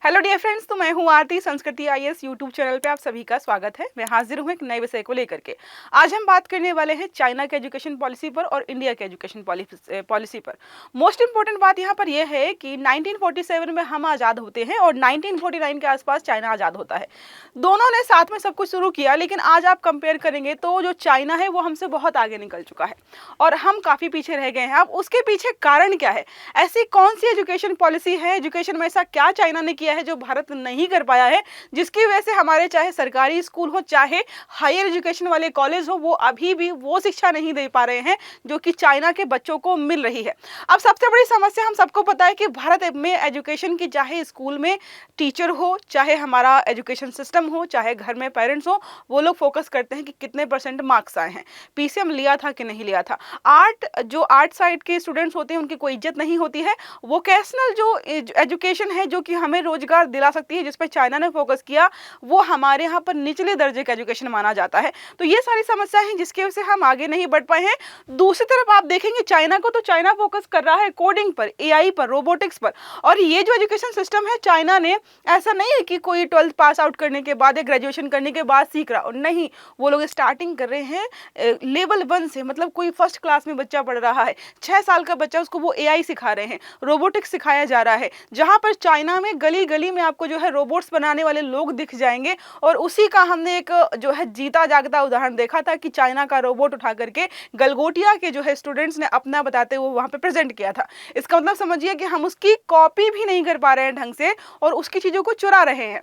Hello dear friends, तो मैं हूं आरती। संस्कृति आईएएस यूट्यूब चैनल पे आप सभी का स्वागत है। मैं हाजिर हूं एक नए विषय को लेकर के। आज हम बात करने वाले हैं चाइना के एजुकेशन पॉलिसी पर और इंडिया के एजुकेशन पॉलिसी पर। मोस्ट इंपॉर्टेंट बात यहां पर यह है कि 1947 में हम आज़ाद होते हैं और 1949 के आसपास चाइना आज़ाद होता है। दोनों ने साथ में सब कुछ शुरू किया, लेकिन आज आप कंपेयर करेंगे तो जो चाइना है वो हमसे बहुत आगे निकल चुका है और हम काफ़ी पीछे रह गए हैं। अब उसके पीछे कारण क्या है? ऐसी कौन सी एजुकेशन पॉलिसी है, एजुकेशन में ऐसा क्या चाइना ने किया है जो भारत नहीं कर पाया है, जिसकी वजह से हमारे चाहे सरकारी स्कूल हो चाहे हायर एजुकेशन वाले कॉलेज हो, वो अभी भी वो शिक्षा नहीं दे पा रहे हैं जो कि चाइना के बच्चों को मिल रही है। अब सबसे बड़ी समस्या हम सबको पता है कि भारत में एजुकेशन की, चाहे स्कूल में टीचर हो, चाहे हमारा एजुकेशन सिस्टम हो, चाहे घर में पेरेंट्स हो, वो लोग फोकस करते हैं कि कितने % मार्क्स आए हैं, पीसीएम लिया था कि नहीं लिया था। आर्ट साइड के स्टूडेंट्स होते हैं उनकी कोई इज्जत नहीं होती है। वोकेशनल जो एजुकेशन है जो कि हमें रोजगार दिला सकती है, जिस पर चाइना ने फोकस किया, वो हमारे यहाँ पर निचले दर्जे का एजुकेशन माना जाता है। तो ये सारी समस्या है जिसकी वजह से हम आगे नहीं बढ़ पाए हैं। दूसरी तरफ आप देखेंगे चाइना को, तो चाइना फोकस कर रहा है कोडिंग पर, एआई पर, रोबोटिक्स पर। और ये जो एजुकेशन सिस्टम है चाइना ने, ऐसा नहीं है कि कोई 12th पास आउट करने के बाद या ग्रेजुएशन करने के बाद सीख रहा, और नहीं, वो लोग स्टार्टिंग कर रहे हैं लेवल 1 से। मतलब कोई फर्स्ट क्लास में बच्चा पढ़ रहा है, 6 साल का बच्चा, उसको वो एआई सिखा रहे हैं, रोबोटिक्स सिखाया जा रहा है। जहां पर चाइना में गली गली में आपको जो है रोबोट्स बनाने वाले लोग दिख जाएंगे। और उसी का हमने एक जो है जीता जागता उदाहरण देखा था कि चाइना का रोबोट उठा करके गलगोटिया के जो है स्टूडेंट्स ने अपना बताते हुए वहां पे प्रेजेंट किया था। इसका मतलब समझिए कि हम उसकी कॉपी भी नहीं कर पा रहे हैं ढंग से और उसकी चीजों को चुरा रहे हैं।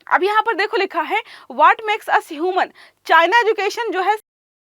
अब यहाँ पर देखो लिखा है what makes us human. China education जो है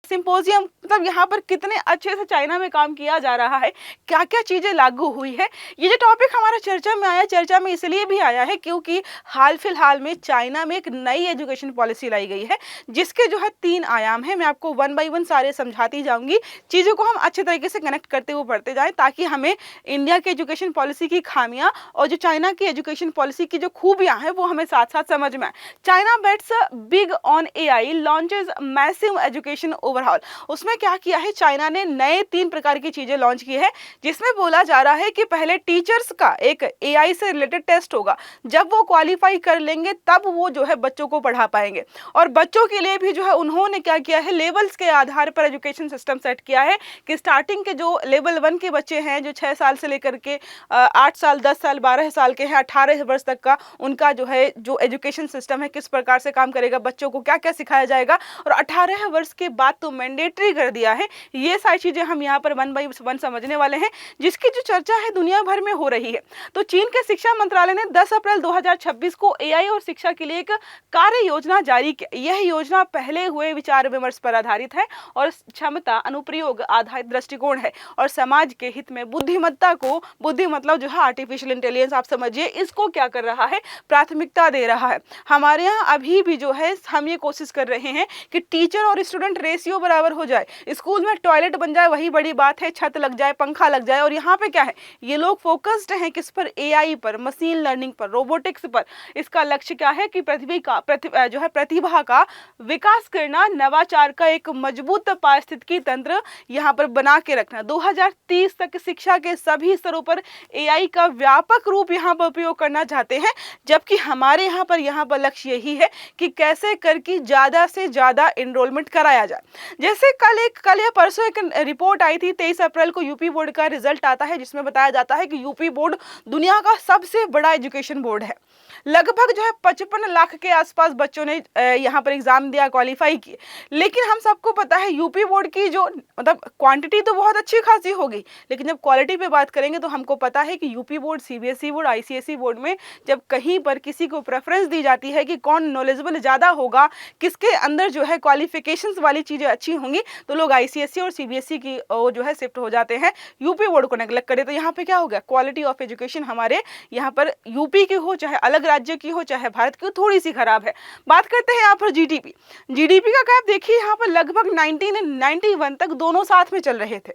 सिंपोजियम, मतलब यहाँ पर कितने अच्छे से चाइना में काम किया जा रहा है, क्या क्या चीजें लागू हुई है। ये जो टॉपिक हमारा चर्चा में आया, चर्चा में इसलिए भी आया है क्योंकि हाल फिलहाल में चाइना में एक नई एजुकेशन पॉलिसी लाई गई है, जिसके जो है 3 आयाम है। मैं आपको 1 बाय 1 सारे समझाती जाऊंगी, चीजों को हम अच्छे तरीके से कनेक्ट करते हुए पढ़ते जाएं, ताकि हमें इंडिया की एजुकेशन पॉलिसी की खामियां और जो चाइना की एजुकेशन पॉलिसी की जो खूबियां हैं वो हमें साथ साथ समझ में आए। China bets big on AI, launches massive education overall. उसमें क्या किया है चाइना ने, नए 3 प्रकार की चीजें लॉन्च की है, जिसमें बोला जा रहा है कि पहले टीचर्स का एक एआई से रिलेटेड टेस्ट होगा। जब वो क्वालिफाई कर लेंगे तब वो जो है बच्चों को पढ़ा पाएंगे। और बच्चों के लिए भी जो है उन्होंने क्या किया है, लेवल्स के आधार पर एजुकेशन सिस्टम सेट किया है कि स्टार्टिंग के जो लेवल 1 के बच्चे हैं, जो 6 साल से लेकर के 8 साल, 10 साल, 12 साल के हैं, 18 वर्ष तक का उनका जो है जो एजुकेशन सिस्टम है किस प्रकार से काम करेगा, बच्चों को क्या क्या सिखाया जाएगा। और 18 वर्ष के बाद तो मैंडेटरी कर दिया है। ये सारी चीजें हम यहाँ पर 1 बाय 1 समझने वाले हैं, जिसकी जो चर्चा है दुनिया भर में हो रही है। तो चीन के शिक्षा मंत्रालय ने 10 अप्रैल 2026 को एआई और शिक्षा के लिए एक कार्य योजना जारी की। यह योजना पहले हुए विचार विमर्श पर आधारित है और क्षमता अनुप्रयोग आधारित दृष्टिकोण है और समाज के हित में बुद्धिमत्ता को, बुद्धि मतलब जो है आर्टिफिशियल इंटेलिजेंस, आप समझिए, इसको क्या कर रहा है, प्राथमिकता दे रहा है। हमारे यहाँ अभी भी जो है हम ये कोशिश कर रहे हैं कि टीचर और स्टूडेंट रेशियो बराबर हो जाए, स्कूल में टॉयलेट बन जाए, वही बड़ी बात है, छत लग जाए, पंखा लग जाए। और यहाँ पे क्या है, ये लोग फोकस्ड हैं किस पर, एआई पर, मशीन लर्निंग पर, रोबोटिक्स पर। इसका लक्ष्य क्या है कि प्रतिभा का विकास करना, नवाचार का एक मजबूत पारिस्थितिकी तंत्र यहाँ पर बना के रखना। 2030 तक शिक्षा के सभी स्तरों पर एआई का व्यापक रूप यहाँ पर उपयोग करना चाहते हैं, जबकि हमारे यहाँ पर लक्ष्य यही है कि कैसे करके ज्यादा से ज्यादा एनरोलमेंट कराया जाए। जैसे कल या परसों एक रिपोर्ट आई थी, 23 अप्रैल को यूपी बोर्ड का रिजल्ट आता है, जिसमें बताया जाता है कि यूपी बोर्ड दुनिया का सबसे बड़ा एजुकेशन बोर्ड है। लगभग जो है 55 लाख के आसपास बच्चों ने यहाँ पर एग्जाम दिया, क्वालिफाई किए। लेकिन हम सबको पता है यूपी बोर्ड की जो मतलब क्वांटिटी तो बहुत अच्छी खासी होगी, लेकिन जब क्वालिटी पे बात करेंगे तो हमको पता है कि UP board, CBSE board, ICSE board में जब कहीं पर किसी को प्रेफरेंस दी जाती है कि कौन नॉलेजेबल ज्यादा होगा, किसके अंदर जो है क्वालिफिकेशंस वाली चीजें अच्छी होंगी, तो लोग आईसीएसई और सीबीएसई की जो है शिफ्ट हो जाते हैं, यूपी बोर्ड को नेगलेक्ट करें। तो यहाँ पे क्या हो गया, क्वालिटी ऑफ एजुकेशन हमारे यहाँ पर यूपी की हो, चाहे अलग राज्य की हो, चाहे भारत की हो, थोड़ी सी खराब है। बात करते हैं यहाँ पर जीडीपी का गैप देखिए, यहाँ पर लगभग 1991 तक दोनों साथ में चल रहे थे।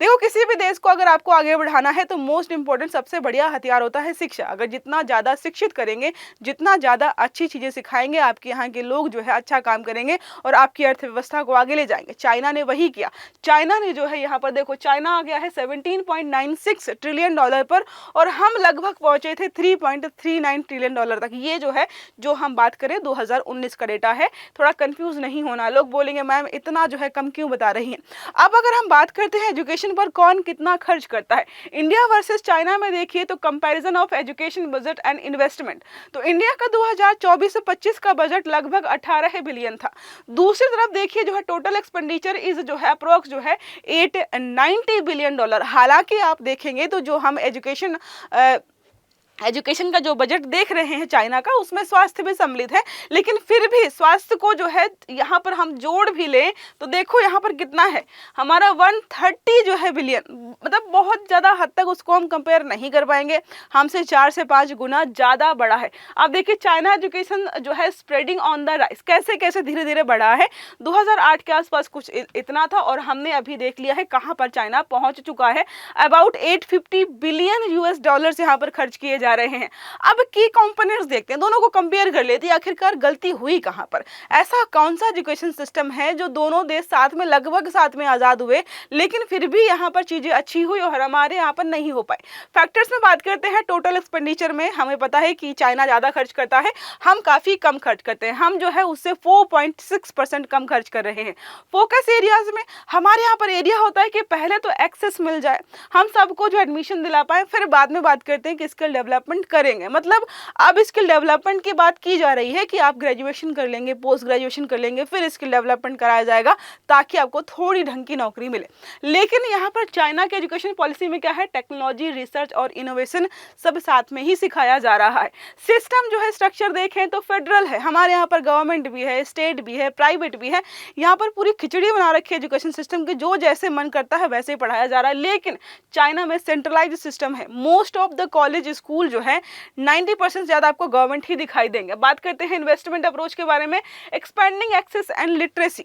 देखो, किसी भी देश को अगर आपको आगे बढ़ाना है तो मोस्ट इंपॉर्टेंट, सबसे बढ़िया हथियार होता है शिक्षा। अगर जितना ज्यादा शिक्षित करेंगे, जितना ज्यादा अच्छी चीजें सिखाएंगे, आपके यहाँ के लोग जो है अच्छा काम करेंगे और आपकी अर्थव्यवस्था को आगे आगे ले जाएंगे। चाइना ने वही किया। चाइना ने जो है यहाँ पर देखो, चाइना आ गया है 17.96 ट्रिलियन डॉलर पर और हम लगभग पहुंचे थे 3.39 ट्रिलियन डॉलर तक। ये जो है, जो हम बात करें 2019 का डेटा है। थोड़ा कंफ्यूज नहीं होना, लोग बोलेंगे मैम इतना जो है कम क्यों बता रही हैं। अब अगर हम बात करते हैं एजुकेशन पर कौन कितना खर्च करता है, इंडिया वर्सेस चाइना में देखिए तो comparison of education budget and investment, तो इंडिया का 2024 से 25 का बजट लगभग 18 बिलियन था। दूसरी तरफ देखिए जो है टोटल एक्सपेंडिचर इज जो है अप्रोक्स जो है 890 बिलियन डॉलर। हालांकि आप देखेंगे तो जो हम एजुकेशन का जो बजट देख रहे हैं चाइना का, उसमें स्वास्थ्य भी सम्मिलित है, लेकिन फिर भी स्वास्थ्य को जो है यहाँ पर हम जोड़ भी लें तो देखो यहाँ पर कितना है हमारा 130 जो है बिलियन, मतलब बहुत ज़्यादा हद तक उसको हम कंपेयर नहीं कर पाएंगे, हमसे 4 से 5 गुना ज़्यादा बड़ा है। अब देखिए चाइना एजुकेशन जो है स्प्रेडिंग ऑन द राइज, कैसे कैसे धीरे धीरे बढ़ा है। 2008 के आसपास कुछ इतना था और हमने अभी देख लिया है कहाँ पर चाइना पहुँच चुका है। अबाउट 850 बिलियन यूएस डॉलर्स यहाँ पर खर्च किए जा रहे हैं। अब की कंपोनेंट्स देखते हैं, दोनों को कंपेयर कर लेते हैं, आखिरकार गलती हुई कहां पर। ऐसा कौन सा एजुकेशन सिस्टम है जो दोनों देश साथ में लगभग साथ में आजाद हुए लेकिन फिर भी यहां पर चीजें अच्छी हुई और हमारे यहां पर नहीं हो पाए। फैक्टर्स में बात करते हैं, टोटल एक्सपेंडिचर में हमें पता है कि चाइना ज्यादा खर्च करता है, हम काफी कम खर्च करते हैं। हम जो है उससे 4.6% कम खर्च कर रहे हैं। फोकस एरियाज में हमारे यहाँ पर एरिया होता है कि पहले तो एक्सेस मिल जाए, हम सबको जो एडमिशन दिला पाए, फिर बाद में बात करते हैं कि स्किल डेवलपमेंट करेंगे। मतलब अब स्किल डेवलपमेंट की बात की जा रही है कि आप ग्रेजुएशन कर लेंगे, पोस्ट ग्रेजुएशन कर लेंगे, फिर स्किल डेवलपमेंट कराया जाएगा ताकि आपको थोड़ी ढंग की नौकरी मिले। लेकिन यहाँ पर चाइना के एजुकेशन पॉलिसी में क्या है, टेक्नोलॉजी, रिसर्च और इनोवेशन सब साथ में ही सिखाया जा रहा है। सिस्टम जो है स्ट्रक्चर देखें तो फेडरल है, हमारे यहाँ पर गवर्नमेंट भी है, स्टेट भी है, प्राइवेट भी है। यहाँ पर पूरी खिचड़ी बना रखी है एजुकेशन सिस्टम की, जो जैसे मन करता है वैसे ही पढ़ाया जा रहा है। लेकिन चाइना में सेंट्रलाइज्ड सिस्टम है। Most of the college school जो है 90% ज्यादा आपको गवर्नमेंट ही दिखाई देंगे। बात करते हैं इन्वेस्टमेंट अप्रोच के बारे में, एक्सपेंडिंग एक्सेस एंड लिटरेसी।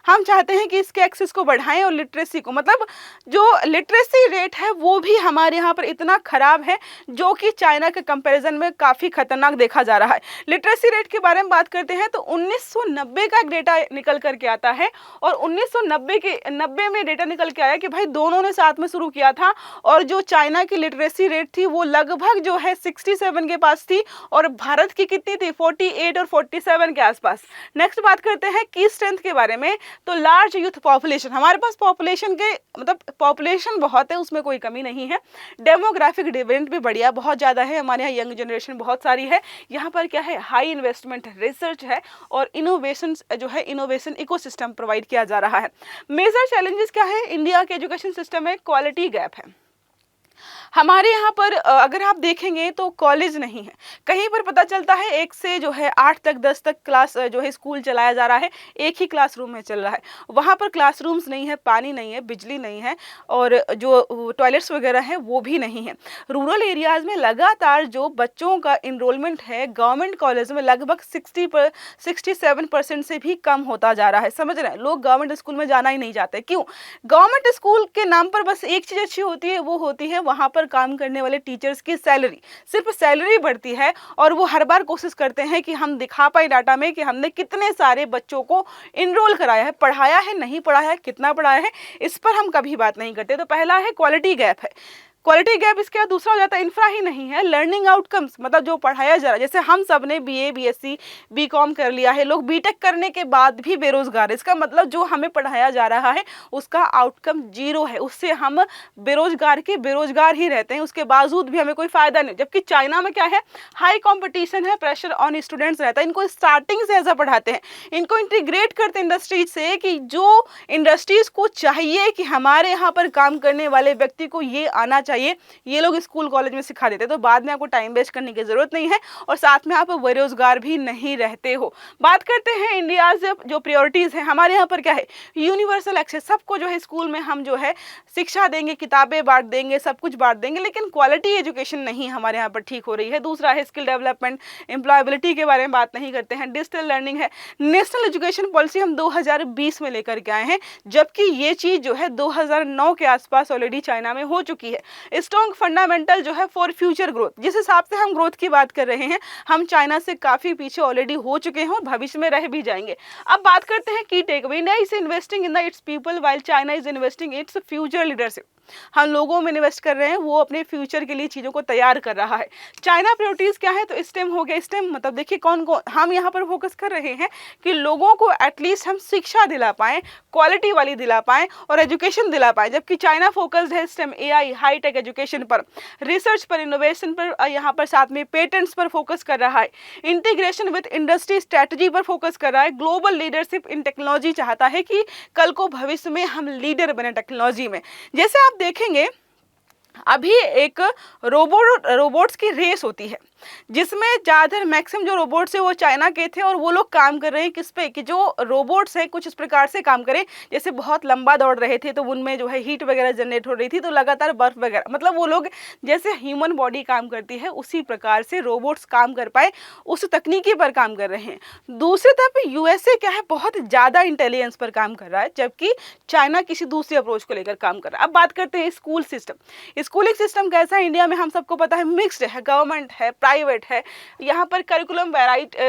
हम चाहते हैं कि इसके एक्सेस को बढ़ाएं और लिटरेसी को, मतलब जो लिटरेसी रेट है वो भी हमारे यहाँ पर इतना खराब है जो कि चाइना के कंपैरिजन में काफ़ी खतरनाक देखा जा रहा है। लिटरेसी रेट के बारे में बात करते हैं तो 1990 का एक डेटा निकल करके आता है और 1990 में डेटा निकल के आया कि भाई दोनों ने साथ में शुरू किया था और जो चाइना की लिटरेसी रेट थी वो लगभग जो है 67 के पास थी और भारत की कितनी थी, 48 और 47 के आसपास। नेक्स्ट बात करते हैं की स्ट्रेंथ के बारे में, तो लार्ज यूथ पॉपुलेशन, हमारे पास पॉपुलेशन के मतलब पॉपुलेशन बहुत है, उसमें कोई कमी नहीं है। डेमोग्राफिक डिविडेंड भी बढ़िया बहुत ज़्यादा है, हमारे यहाँ यंग जनरेशन बहुत सारी है। यहाँ पर क्या है, हाई इन्वेस्टमेंट रिसर्च है और इनोवेशन जो है इनोवेशन इकोसिस्टम प्रोवाइड किया जा रहा है। मेजर चैलेंजेस क्या है इंडिया के एजुकेशन सिस्टम में, क्वालिटी गैप है। हमारे यहाँ पर अगर आप देखेंगे तो कॉलेज नहीं है, कहीं पर पता चलता है 1 से जो है 8 तक 10 तक क्लास जो है स्कूल चलाया जा रहा है, एक ही क्लासरूम में चल रहा है। वहाँ पर क्लासरूम्स नहीं है, पानी नहीं है, बिजली नहीं है और जो टॉयलेट्स वगैरह हैं वो भी नहीं है। रूरल एरियाज़ में लगातार जो बच्चों का इनरोलमेंट है गवर्नमेंट कॉलेज में लगभग 67% से भी कम होता जा रहा है। समझ रहे हैं, लोग गवर्नमेंट स्कूल में जाना ही नहीं चाहते। क्यों? गवर्नमेंट स्कूल के नाम पर बस एक चीज़ अच्छी होती है, वो होती है वहाँ पर काम करने वाले टीचर्स की सैलरी, सिर्फ सैलरी बढ़ती है और वो हर बार कोशिश करते हैं कि हम दिखा पाए डाटा में कि हमने कितने सारे बच्चों को इनरोल कराया है, पढ़ाया है, नहीं पढ़ाया है, कितना पढ़ाया है, इस पर हम कभी बात नहीं करते। तो पहला है क्वालिटी गैप है, क्वालिटी गैप। इसके बाद दूसरा हो जाता है इंफ्रा ही नहीं है, लर्निंग आउटकम्स, मतलब जो पढ़ाया जा रहा है, जैसे हम सब ने बीए, बीएससी, बीकॉम कर लिया है, लोग बीटेक करने के बाद भी बेरोजगार है। इसका मतलब जो हमें पढ़ाया जा रहा है उसका आउटकम जीरो है, उससे हम बेरोजगार ही रहते हैं, उसके बावजूद भी हमें कोई फायदा नहीं। जबकि चाइना में क्या है, हाई कॉम्पिटिशन है, प्रेशर ऑन स्टूडेंट्स रहता है, इनको स्टार्टिंग से ऐसा पढ़ाते हैं, इनको इंटीग्रेट करते हैं इंडस्ट्रीज से कि जो इंडस्ट्रीज को चाहिए कि हमारे यहाँ पर काम करने वाले व्यक्ति को ये आना चाहिए, ये लोग स्कूल कॉलेज में सिखा देते हैं। तो बाद में आपको टाइम वेस्ट करने की जरूरत नहीं है और साथ में आप बेरोजगार भी नहीं रहते हो। बात करते हैं इंडिया जो प्रायोरिटीज है, हमारे यहाँ पर क्या है, यूनिवर्सल एक्सेस, सबको जो है स्कूल में हम जो है शिक्षा देंगे, किताबें बांट देंगे, सब कुछ बांट देंगे, लेकिन क्वालिटी एजुकेशन नहीं हमारे यहाँ पर ठीक हो रही है। दूसरा है स्किल डेवलपमेंट, एम्प्लॉयबिलिटी के बारे में बात नहीं करते हैं। डिजिटल लर्निंग है, नेशनल एजुकेशन पॉलिसी हम 2020 में लेकर के आए हैं, जबकि ये चीज जो है 2009 के आसपास ऑलरेडी चाइना में हो चुकी है। स्ट्रॉन्ग फंडामेंटल जो है फॉर फ्यूचर ग्रोथ। जिस हिसाब से हम ग्रोथ की बात कर रहे हैं, हम चाइना से काफी पीछे ऑलरेडी हो चुके हैं और भविष्य में रह भी जाएंगे। अब बात करते हैं की takeaway. India is investing in the it's people while China is investing its future leadership. हम लोगों में इन्वेस्ट कर रहे हैं, वो अपने फ्यूचर के लिए चीज़ों को तैयार कर रहा है। चाइना प्रायोरिटीज़ क्या है? तो स्टेम हो गया। स्टेम मतलब देखिए कौन कौन हम यहाँ पर फोकस कर रहे हैं कि लोगों को एटलीस्ट हम शिक्षा दिला पाएँ, क्वालिटी वाली दिला पाएँ और एजुकेशन दिला पाएँ। जबकि चाइना फोकस्ड है स्टेम, एआई, हाईटेक एजुकेशन पर, रिसर्च पर, इनोवेशन पर, यहाँ पर साथ में पेटेंट्स पर फोकस कर रहा है, इंटीग्रेशन विद इंडस्ट्री स्ट्रेटजी पर फोकस कर रहा है, ग्लोबल लीडरशिप इन टेक्नोलॉजी चाहता है कि कल को भविष्य में हम लीडर बने टेक्नोलॉजी में। जैसे आप देखेंगे अभी एक रोबोट्स की रेस होती है जिसमें ज़्यादातर मैक्सिमम जो रोबोट्स है वो चाइना के थे और वो लोग काम कर रहे हैं किस पे कि जो रोबोट्स हैं कुछ इस प्रकार से काम करें जैसे बहुत लंबा दौड़ रहे थे तो उनमें जो है हीट वगैरह जनरेट हो रही थी, तो लगातार बर्फ वगैरह, मतलब वो लोग जैसे ह्यूमन बॉडी काम करती है उसी प्रकार से रोबोट्स काम कर पाए, उस तकनीकी पर काम कर रहे हैं। दूसरी तरफ यूएसए क्या है, बहुत ज़्यादा इंटेलिजेंस पर काम कर रहा है, जबकि चाइना किसी दूसरी अप्रोच को लेकर काम कर रहा है। अब बात करते हैं स्कूल सिस्टम। स्कूलिंग सिस्टम कैसा है इंडिया में? हम सबको पता है मिक्स्ड है, गवर्नमेंट है, प्राइवेट है। यहाँ पर करिकुलम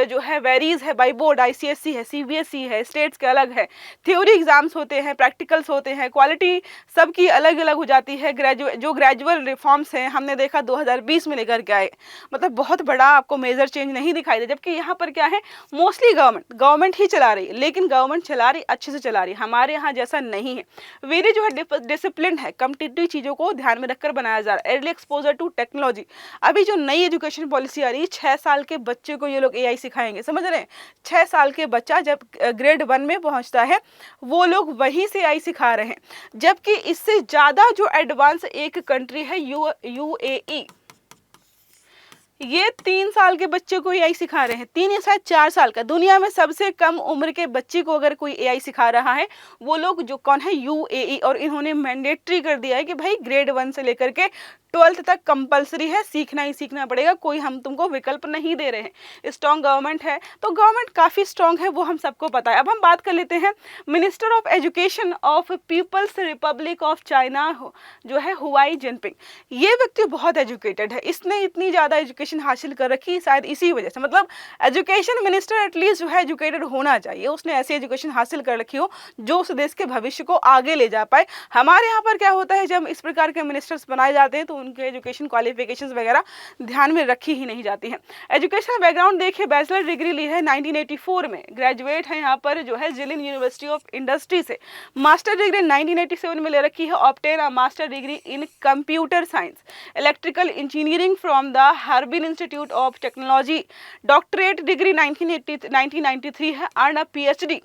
जो है वेरीज है बाई बोर्ड, आईसीएसई है, सीबीएसई है, स्टेट्स के अलग है, थ्योरी एग्जाम्स होते हैं, प्रैक्टिकल्स होते हैं, क्वालिटी सबकी अलग अलग हो जाती है। ग्रेजुअल रिफॉर्म्स हैं हमने देखा 2020 में लेकर के आए, मतलब बहुत बड़ा आपको मेजर चेंज नहीं दिखाई दे। जबकि यहाँ पर क्या है, मोस्टली गवर्नमेंट ही चला रही है, लेकिन गवर्नमेंट चला रही अच्छे से चला रही, हमारे यहाँ जैसा नहीं है। वेरी जो है डिसिप्लिन है, कम्पिटिटिव चीज़ों को ध्यान में रखकर बनाया जा रहा है। Early exposure to technology. अभी जो नई एजुकेशन पॉलिसी आ रही है, 6 साल के बच्चे को ये लोग एआई सिखाएंगे, समझ रहे हैं? 6 साल के बच्चा जब ग्रेड 1 में पहुंचता है वो लोग वहीं से एआई सिखा रहे हैं। जबकि इससे ज़्यादा जो एडवांस एक कंट्री है यूएई, ये 3 साल के बच्चे को एआई सिखा रहे हैं, 3 या शायद 4 साल का। दुनिया में सबसे कम उम्र के बच्चे को अगर कोई एआई सिखा रहा है वो लोग जो कौन है, यूएई। और इन्होंने मैंडेटरी कर दिया है कि भाई ग्रेड 1 से लेकर के 12th तक कंपलसरी है, सीखना ही सीखना पड़ेगा, कोई हम तुमको विकल्प नहीं दे रहे हैं। स्ट्रॉन्ग गवर्नमेंट है, तो गवर्नमेंट काफ़ी स्ट्रॉन्ग है, वो हम सबको पता है। अब हम बात कर लेते हैं minister of education of People's Republic of China जो है हुआई जिनपिंग। ये व्यक्ति बहुत एजुकेटेड है, इसने इतनी ज़्यादा एजुकेशन हासिल कर रखी शायद इसी वजह से, मतलब एजुकेशन मिनिस्टर एटलीस्ट जो है एजुकेटेड होना चाहिए, उसने ऐसी एजुकेशन हासिल कर रखी हो जो उस देश के भविष्य को आगे ले जा पाए। हमारे यहाँ पर क्या होता है, जब इस प्रकार के मिनिस्टर्स बनाए जाते हैं तो उनके एजुकेशन क्वालिफिकेशंस वगैरह ध्यान में रखी ही नहीं जाती हैं। एजुकेशन बैकग्राउंड देखिए, बैचलर डिग्री ली है 1984 में, ग्रेजुएट है यहाँ पर जो है जिलिन यूनिवर्सिटी ऑफ इंडस्ट्री से, मास्टर डिग्री 1987 में ले रखी है, obtain a master degree in computer science electrical engineering from the Harbin institute of technology, doctorate degree 1993 है, अर्न अ पीएचडी।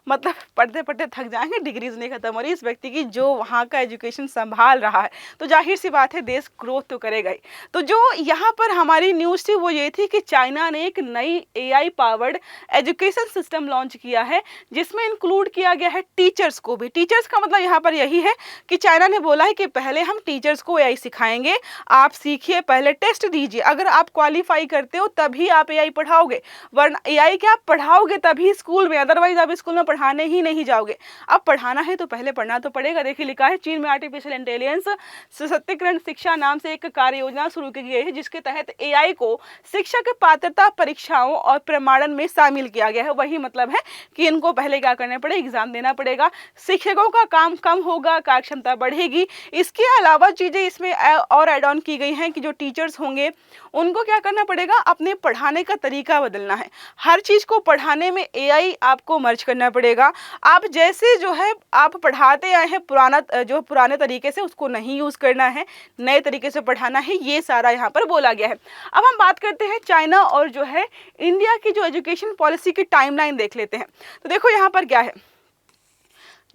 मतलब पढ़ते पढ़ते थक जाएंगे, डिग्रीज नहीं खत्म हो रही इस व्यक्ति की, जो वहाँ का एजुकेशन संभाल रहा है, तो जाहिर सी बात है देश ग्रोथ तो करेगा ही। तो जो यहाँ पर हमारी न्यूज़ थी वो ये थी कि चाइना ने एक नई AI powered education system launch किया है जिसमें इंक्लूड किया गया है टीचर्स को भी। टीचर्स का मतलब यहाँ पर यही है कि चाइना ने बोला है कि पहले हम टीचर्स को एआई सिखाएंगे, आप सीखिए, पहले टेस्ट दीजिए, अगर आप क्वालिफाई करते हो तभी आप एआई पढ़ाओगे, वरना एआई क्या आप पढ़ाओगे तभी स्कूल में, अदरवाइज आप स्कूल में पढ़ाने ही नहीं जाओगे। अब पढ़ाना है तो पहले पढ़ना तो पड़ेगा। देखिए लिखा है चीन में आर्टिफिशियल इंटेलिजेंस सशक्तिकरण शिक्षा नाम से एक कार्य योजना शुरू की गई है जिसके तहत एआई को शिक्षा के पात्रता परीक्षाओं और प्रमाणन में शामिल किया गया है। वही मतलब है कि इनको पहले क्या करना पड़ेगा, एग्जाम देना पड़ेगा, शिक्षकों का काम कम होगा, कार्य क्षमता बढ़ेगी। इसके अलावा चीजें इसमें और एड ऑन की गई हैं कि जो टीचर्स होंगे उनको क्या करना पड़ेगा, अपने पढ़ाने का तरीका बदलना है। हर चीज को पढ़ाने में एआई आपको मर्ज करना पड़ेगा। आप जैसे जो है आप पढ़ाते आए हैं पुराने तरीके से उसको नहीं यूज करना है, नए तरीके से पढ़ाना है, ये सारा यहाँ पर बोला गया है। अब हम बात करते हैं चाइना और जो है इंडिया की जो एजुकेशन पॉलिसी की टाइमलाइन देख लेते हैं। तो देखो यहाँ पर क्या है,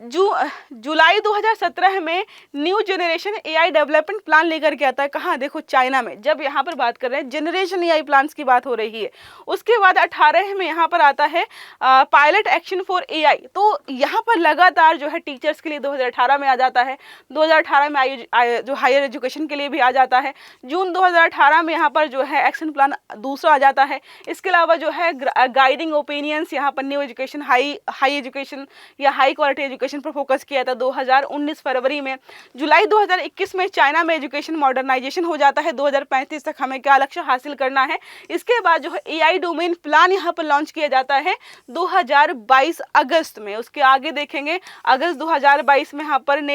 जुलाई 2017 में new generation AI development plan लेकर के आता है। कहाँ, देखो चाइना में। जब यहाँ पर बात कर रहे हैं जनरेशन एआई प्लान्स की बात हो रही है, उसके बाद 18 में यहाँ पर आता है पायलट एक्शन फॉर एआई। तो यहाँ पर लगातार जो है टीचर्स के लिए 2018 में आ जाता है, 2018 में जो हायर एजुकेशन के लिए भी आ जाता है, जून 2018 में यहाँ पर जो है एक्शन प्लान दूसरा आ जाता है। इसके अलावा जो है गाइडिंग ओपिनियंस यहाँ पर न्यू एजुकेशन, हाई एजुकेशन या हाई क्वालिटी एजुकेशन एजुकेशन पर फोकस किया था 2019 फरवरी में। जुलाई 2021 में चाइना में एजुकेशन मॉडर्नाइजेशन हो जाता है। 2035 तक हमें क्या लक्ष्य हासिल करना है। इसके बाद जो है एआई डोमेन प्लान यहाँ पर लॉन्च किया जाता है 2022 अगस्त में। उसके आगे देखेंगे अगस्त 2022 में यहाँ पर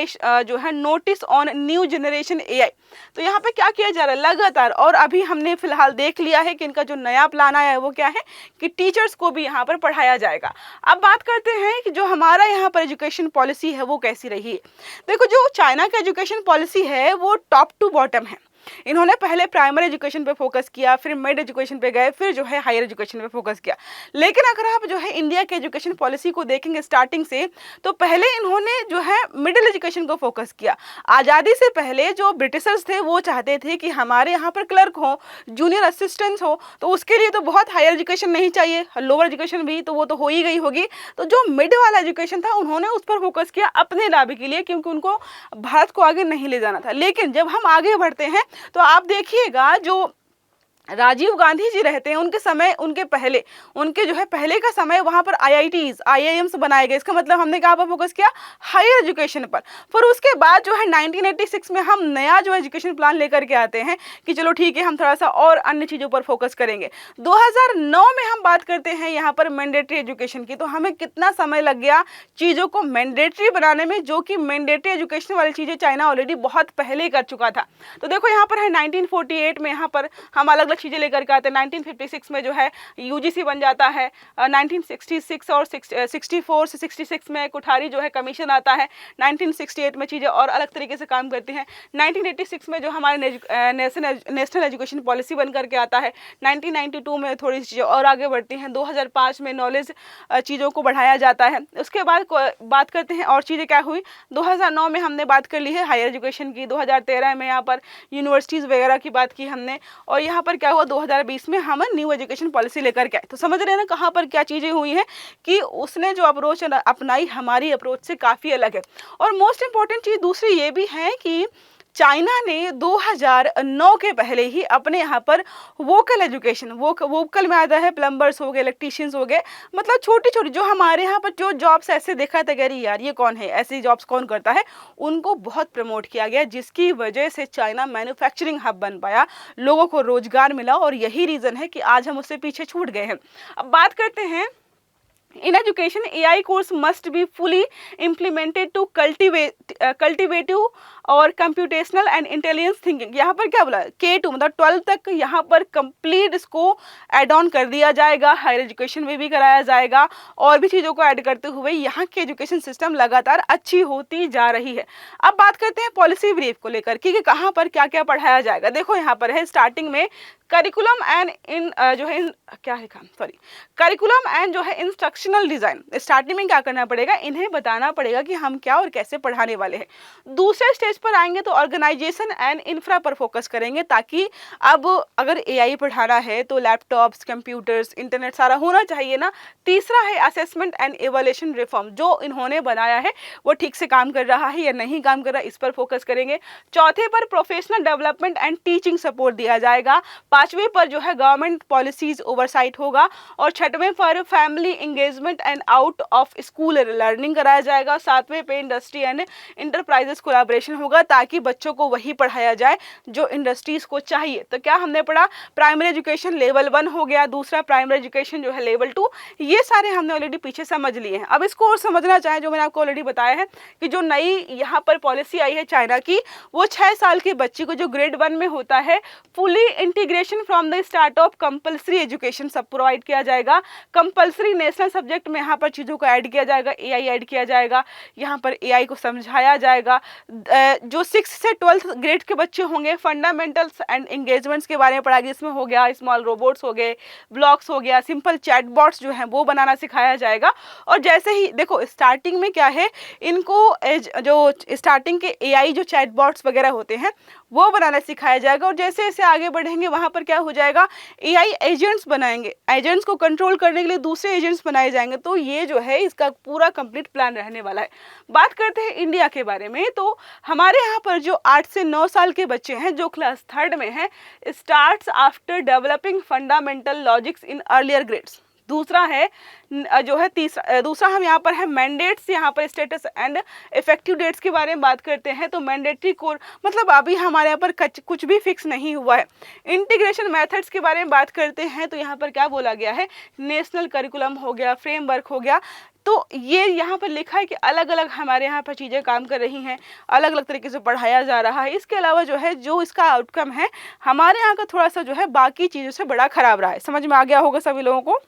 जो है notice on new generation AI. तो यहाँ पे क्या किया जा रहा है लगातार, और अभी हमने फिलहाल देख लिया है कि इनका जो नया प्लान आया है वो क्या है कि टीचर्स को भी यहाँ पर पढ़ाया जाएगा। अब बात करते हैं कि जो हमारा यहाँ पर एजुकेशन पॉलिसी है वो कैसी रही है। देखो, जो चाइना का एजुकेशन पॉलिसी है वो टॉप टू बॉटम है। इन्होंने पहले प्राइमरी एजुकेशन पे फोकस किया, फिर मिड एजुकेशन पे गए, फिर जो है हायर एजुकेशन पे फोकस किया। लेकिन अगर आप जो है इंडिया के एजुकेशन पॉलिसी को देखेंगे स्टार्टिंग से, तो पहले इन्होंने जो है मिडिल एजुकेशन को फोकस किया। आज़ादी से पहले जो ब्रिटिशर्स थे वो चाहते थे कि हमारे यहाँ पर क्लर्क हो, जूनियर असिस्टेंट्स हो, तो उसके लिए तो बहुत हायर एजुकेशन नहीं चाहिए, लोअर एजुकेशन भी तो वो तो हो ही गई होगी। तो जो मिड वाला एजुकेशन था उन्होंने उस पर फोकस किया अपने लाभ के लिए, क्योंकि उनको भारत को आगे नहीं ले जाना था। लेकिन जब हम आगे बढ़ते हैं तो आप देखिएगा जो राजीव गांधी जी रहते हैं उनके समय, उनके जो है पहले का समय वहाँ पर आईआईटीज आईआईएम्स बनाए गए। इसका मतलब हमने कहाँ पर फोकस किया, हायर एजुकेशन पर। फिर उसके बाद जो है 1986 में हम नया जो एजुकेशन प्लान लेकर के आते हैं कि चलो ठीक है हम थोड़ा सा और अन्य चीज़ों पर फोकस करेंगे। 2009 में हम बात करते हैं यहाँ पर मैंडेटरी एजुकेशन की। तो हमें कितना समय लग गया चीज़ों को मैंडेटरी बनाने में, जो कि मैंडेटरी एजुकेशन वाली चीज़ें चाइना ऑलरेडी बहुत पहले कर चुका था। तो देखो यहाँ पर है 1948 में यहाँ पर हम अलग चीजें लेकर के आते हैं। 1956 में जो है यूजीसी बन जाता है। 1966 और 64 से 66 में कोठारी जो है कमीशन आता है। 1968 में चीजें और अलग तरीके से काम करती हैं। 1986 में जो हमारे नेशनल एजुकेशन पॉलिसी बन करके आता है। 1992 में थोड़ी सी चीज़ें और आगे बढ़ती हैं। 2005 में नॉलेज चीज़ों को बढ़ाया जाता है। उसके बाद बात करते हैं और चीज़ें क्या हुई। 2009 में हमने बात कर ली है हायर एजुकेशन की। 2013 में यहाँ पर यूनिवर्सिटीज़ वगैरह की बात की हमने, और यहाँ पर क्या हुआ 2020 में हम न्यू एजुकेशन पॉलिसी लेकर के आए। तो समझ रहे हैं ना कहाँ पर क्या चीज़ें हुई हैं कि उसने जो अप्रोच अपनाई हमारी अप्रोच से काफ़ी अलग है। और मोस्ट इंपॉर्टेंट चीज़ दूसरी ये भी है कि चाइना ने 2009 के पहले ही अपने यहाँ पर वोकल एजुकेशन, वोकल में आता है प्लम्बर्स हो गए, इलेक्ट्रीशियंस हो गए, मतलब छोटी छोटी जो हमारे यहाँ पर जो जॉब्स ऐसे देखा था कि यार ये कौन है, ऐसी जॉब्स कौन करता है, उनको बहुत प्रमोट किया गया, जिसकी वजह से चाइना मैन्युफैक्चरिंग हब बन पाया, लोगों को रोजगार मिला। और यही रीज़न है कि आज हम उससे पीछे छूट गए हैं। अब बात करते हैं in education AI course must be fully implemented to cultivative और कंप्यूटेशनल एंड इंटेलिजेंस थिंकिंग। यहाँ पर क्या बोला K2 मतलब 12 तक यहाँ पर कंप्लीट इसको ऐड ऑन कर दिया जाएगा। हायर एजुकेशन में भी कराया जाएगा और भी चीज़ों को ऐड करते हुए यहाँ की एजुकेशन सिस्टम लगातार अच्छी होती जा रही है। अब बात करते हैं पॉलिसी ब्रीफ को लेकर कि कहाँ पर क्या क्या पढ़ाया जाएगा। देखो यहाँ पर है स्टार्टिंग में करिकुलम एंड करिकुलम एंड जो है इंस्ट्रक्शनल डिजाइन। स्टार्टिंग में क्या करना पड़ेगा, इन्हें बताना पड़ेगा कि हम क्या और कैसे पढ़ाने वाले हैं। दूसरे स्टेज पर आएंगे तो ऑर्गेनाइजेशन एंड इंफ्रा पर फोकस करेंगे, ताकि अब अगर एआई पढ़ाना है तो लैपटॉप्स, कंप्यूटर्स, इंटरनेट सारा होना चाहिए ना। तीसरा है असेसमेंट एंड इवैल्यूएशन रिफॉर्म, जो इन्होंने बनाया है वो ठीक से काम कर रहा है या नहीं काम कर रहा है, इस पर फोकस करेंगे। चौथे पर professional development and teaching support दिया जाएगा। पांचवें पर जो है गवर्नमेंट पॉलिसीज ओवरसाइट होगा। और छठवें पर family engagement and out of school learning कराया जाएगा। सातवें पे इंडस्ट्री एंड इंटरप्राइजेस कोलैबोरेशन होगा, ताकि बच्चों को वही पढ़ाया जाए जो इंडस्ट्रीज को चाहिए। तो क्या हमने पढ़ा, प्राइमरी एजुकेशन लेवल 1 हो गया, दूसरा प्राइमरी एजुकेशन जो है लेवल 2, ये सारे हमने ऑलरेडी पीछे समझ लिए हैं। अब इसको और समझना चाहें, जो मैंने आपको ऑलरेडी बताया है कि जो नई यहाँ पर पॉलिसी आई है चाइना की, वो 6 साल के बच्चे को जो ग्रेड 1 में होता है fully integration from the start of compulsory education सब प्रोवाइड किया जाएगा। कंपल्सरी नेशनल सब्जेक्ट में यहाँ पर चीज़ों को ऐड किया जाएगा, एआई ऐड किया जाएगा, यहाँ पर एआई को समझाया जाएगा। जो 6 से 12th ग्रेड के बच्चे होंगे फंडामेंटल्स एंड एंगेजमेंट्स के बारे में पढ़ाएंगे। इसमें हो गया स्मॉल रोबोट्स हो गए, ब्लॉक्स हो गया, सिंपल चैटबॉट्स जो हैं वो बनाना सिखाया जाएगा। और जैसे ही देखो स्टार्टिंग में क्या है, इनको जो स्टार्टिंग के एआई जो चैटबॉट्स वगैरह होते हैं वो बनाना सिखाया जाएगा। और जैसे जैसे आगे बढ़ेंगे वहाँ पर क्या हो जाएगा, एआई एजेंट्स बनाएंगे, एजेंट्स को कंट्रोल करने के लिए दूसरे एजेंट्स बनाए जाएंगे। तो ये जो है इसका पूरा कंप्लीट प्लान रहने वाला है। बात करते हैं इंडिया के बारे में, तो हमारे यहाँ पर जो 8 से 9 साल के बच्चे हैं जो क्लास 3rd में हैं, starts after developing fundamental logics in earlier grades. दूसरा है जो है दूसरा हम यहाँ पर है मैंडेट्स, यहाँ पर स्टेटस एंड इफेक्टिव डेट्स के बारे में बात करते हैं। तो मैंडेटरी कोर मतलब अभी हमारे यहाँ पर कुछ भी फिक्स नहीं हुआ है। इंटीग्रेशन मेथड्स के बारे में बात करते हैं तो यहाँ पर क्या बोला गया है, नेशनल करिकुलम हो गया, फ्रेमवर्क हो गया। तो ये यहाँ पर लिखा है कि अलग अलग हमारे यहाँ पर चीज़ें काम कर रही हैं, अलग अलग तरीके से पढ़ाया जा रहा है। इसके अलावा जो है जो इसका आउटकम है हमारे यहाँ का थोड़ा सा जो है बाकी चीज़ों से बड़ा खराब रहा है। समझ में आ गया होगा सभी लोगों को,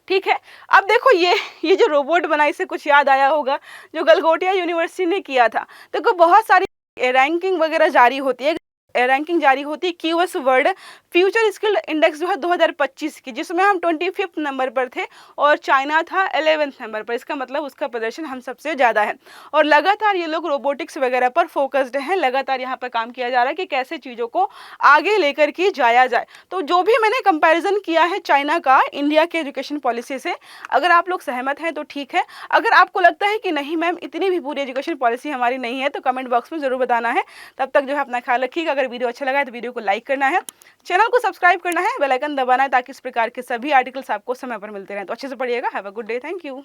ठीक है। अब देखो ये जो रोबोट बना, इससे कुछ याद आया होगा जो गलगोटिया यूनिवर्सिटी ने किया था। देखो बहुत सारी रैंकिंग वगैरह जारी होती है, रैंकिंग जारी होती है QS world future skill index जो है 2025 की, जिसमें हम 25 नंबर पर थे और चाइना था 11 नंबर पर। इसका मतलब उसका प्रदर्शन हम सबसे ज़्यादा है और लगातार ये लोग रोबोटिक्स वगैरह पर फोकस्ड हैं। लगातार यहाँ पर काम किया जा रहा है कि कैसे चीज़ों को आगे लेकर के जाया जाए। तो जो भी मैंने कंपेरिजन किया है चाइना का इंडिया के एजुकेशन पॉलिसी से, अगर आप लोग सहमत हैं तो ठीक है। अगर आपको लगता है कि नहीं मैम इतनी भी पूरी एजुकेशन पॉलिसी हमारी नहीं है तो कमेंट बॉक्स में ज़रूर बताना है। तब तक जो है अपना ख्याल रखिएगा। अगर वीडियो अच्छा लगा है तो वीडियो को लाइक करना है, चैनल को सब्सक्राइब करना है, बेल आइकन दबाना है ताकि इस प्रकार के सभी आर्टिकल्स आपको समय पर मिलते रहें। तो अच्छे से पढ़िएगा। Have a good day. Thank you.